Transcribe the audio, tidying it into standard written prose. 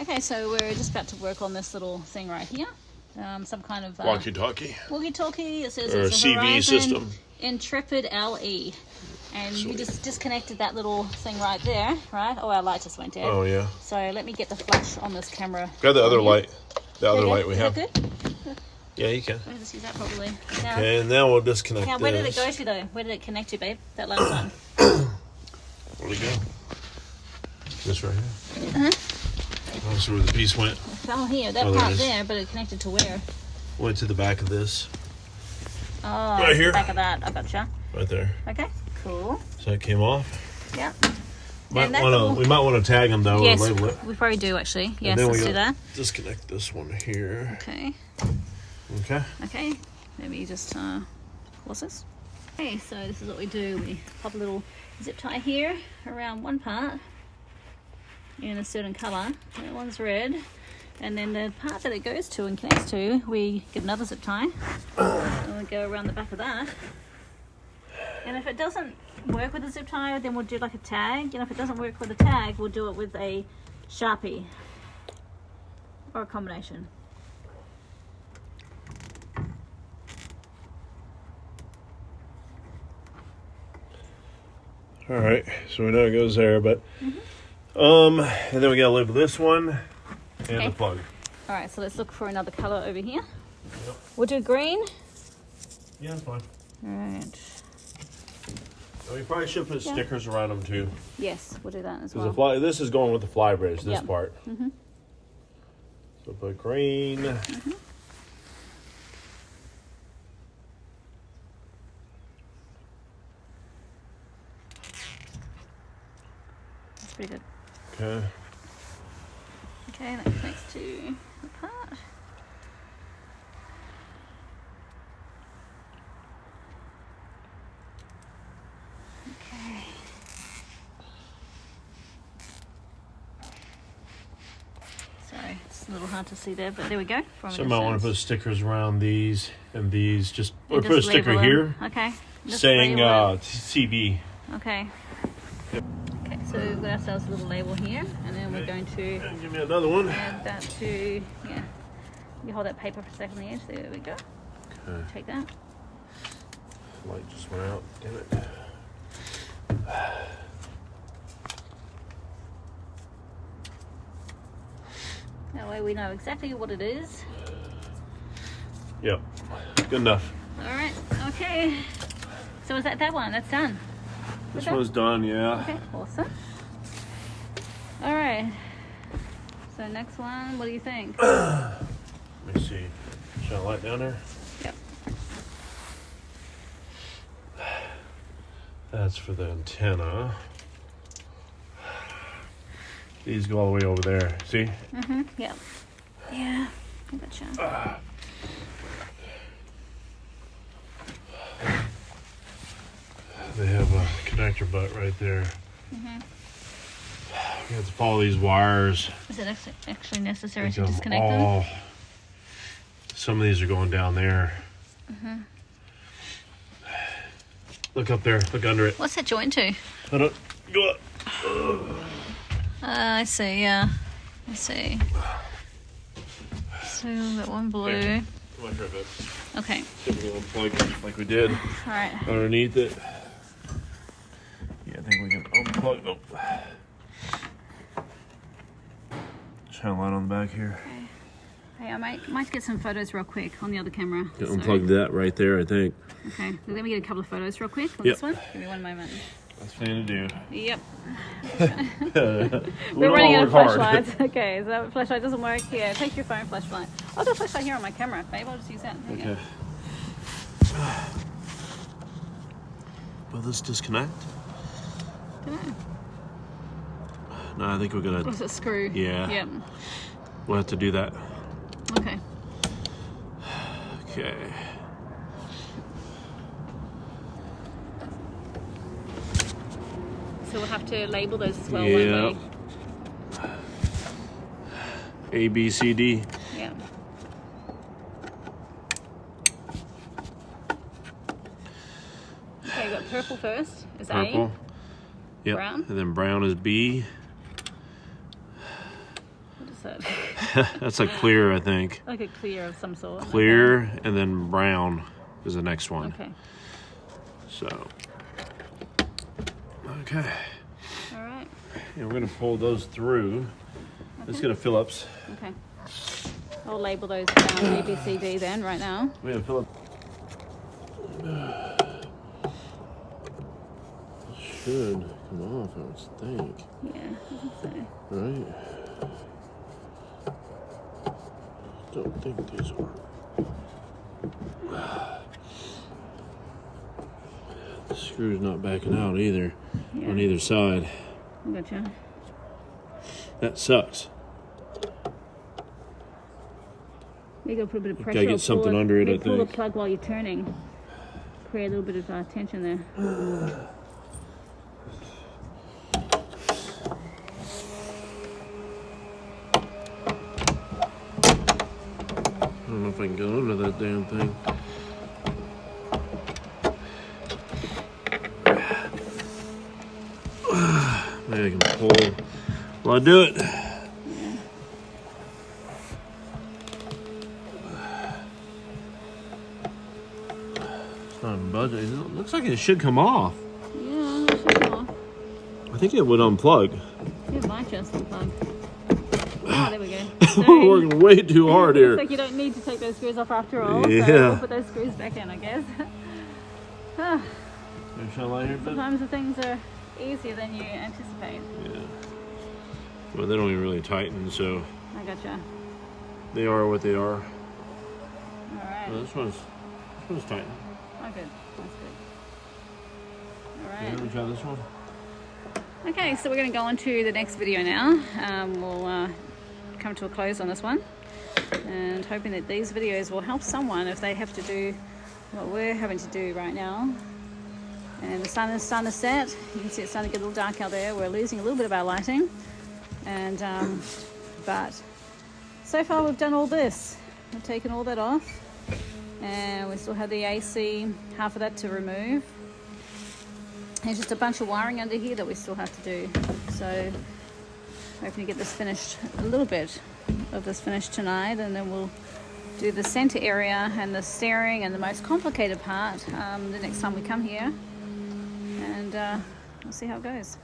Okay, so we're just about to work on this little thing right here. Some kind of walkie-talkie. Walkie-talkie. It says or it's a CV Horizon system. Intrepid LE. And Sweet. you just disconnected that little thing right there, right? Oh, our light just went dead. Oh yeah. So let me get the flash on this camera. Got the other here. light. The other light we Is have. that good? Yeah, you can. Let me just use that properly. Now, Okay, and now we'll disconnect now, this. where did it go to though? Where did it connect to, babe? That last one. Where'd it go? This right here. Uh-huh. Oh, so where the piece went. It fell here, that Oh, there part it is. there, but it connected to where? Went to the back of this. Oh, Right here. The back of that. I gotcha. Right there. Okay, cool. So that came off. Yeah. We might want to tag them though, Yes, or label it. we probably do actually. Yes, And then let's we do that. disconnect this one here. Okay. Okay. Okay. Maybe just what's this? Okay, so this is what we do. We pop a little zip tie here around one part in a certain colour. That one's red. And then the part that it goes to and connects to, we get another zip tie. And we go around the back of that. And if it doesn't work with a zip tie, then we'll do like a tag. And if it doesn't work with a tag, we'll do it with a Sharpie. Or a combination. All right. So we know it goes there, but and then we gotta label this one and the plug. All right, so let's look for another color over here. Yep. We'll do green. Yeah, that's fine. All right. And we probably should put stickers around them too. Yes, we'll do that as Because well. this is going with the Flybridge, this Yep. part. So put green. That's pretty good. Okay. Okay, that connects to the part. Okay. Sorry, it's a little hard to see there, but there we go. From a So I might want to distance. put stickers around these and these. Just And or put a just sticker label here them. Okay. Just saying label it. CB. Okay. Yep. Okay, so we've got ourselves a little label here, and then we're going to And give me another one. add that to, yeah. You hold that paper for a second on the edge. There we go. Okay. Take that. Light just went out. Damn it. That way we know exactly what it is. Yep. Good enough. All right. Okay. So is that one? That's done. This Okay. one's done, yeah. Okay. Awesome. All right. So next one. What do you think? Let me see. Shine a light down there. Yep. That's for the antenna. These go all the way over there. See? Yep. Yeah. I gotcha. They have a connector butt right there. We have to follow these wires. Is it actually necessary to Make them disconnect them? all- Some of these are going down there. Look up there. Look under it. What's that joint to? Hold up. Go up. I see. Yeah. I see. So that one blue. There. Come on, grab it. Okay. See if we can unplug it like we did All right. underneath it. Yeah, I think we can unplug. Oh. Shine a light on the back here. Hey, I might get some photos real quick on the other camera. Yeah, unplug that right there, I think. Okay, so let me get a couple of photos real quick on Yep. this one. Give me one moment. That's plenty to do. Yep. We We're running out of all work hard. flashlights. Okay, so that flashlight doesn't work here. Take your phone flashlight. I've got a flashlight here on my camera, babe. I'll just use that. There you Okay. Will this disconnect? go. Dunno. No, I think we're gonna. Was it screw? Yeah. Yep. We'll have to do that. Okay. Okay. So we'll have to label those as well, Yeah. won't A, B, C, D. we? Yeah. Okay, we got purple first. Is Purple. A. Yep. Brown. And then brown is B. What is is that? That's a clear, I think. Like a clear of some sort. Clear, Okay. and then brown is the next one. Okay. So, okay. All right. And we're gonna pull those through. Okay. It's gonna Phillips. Okay. I'll label those down A, B, C, D then right now. We have Phillips. Should come off, I would think. Yeah, I think so. Right? Don't think these are. The screw's not backing out either, Yeah. on either side. I gotcha. That sucks. You gotta put a bit of pressure. Gotta get or something pull under it, I pull the think. plug while you're turning. Create a little bit of tension there. I don't know if I can get under that damn thing. Maybe I can pull while I do it. It's not budging. It looks like it should come off. Yeah, that should come off. I think it would unplug. It might just unplug. Oh, there we go. We're working way too hard here. Looks like you don't need to take those screws off after all. Yeah. So we'll put those screws back in, I guess. Shall I here, babe? Sometimes the things are easier than you anticipate. Yeah. Well, they don't even really tighten, so I gotcha. they are what they are. Alright. Well, this one's tightened. Oh, good. That's good. Yeah, Alright. let me try this one. Okay, so we're going to go on to the next video now. We'll come to a close on this one. And hoping that these videos will help someone if they have to do what we're having to do right now. And the sun is starting to set. You can see it's starting to get a little dark out there. We're losing a little bit of our lighting. And but so far we've done all this. We've taken all that off. And we still have the AC, half of that to remove. There's just a bunch of wiring under here that we still have to do. So hoping to get this finished, a little bit of this finished tonight, and then we'll do the center area and the steering and the most complicated part the next time we come here. And we'll see how it goes.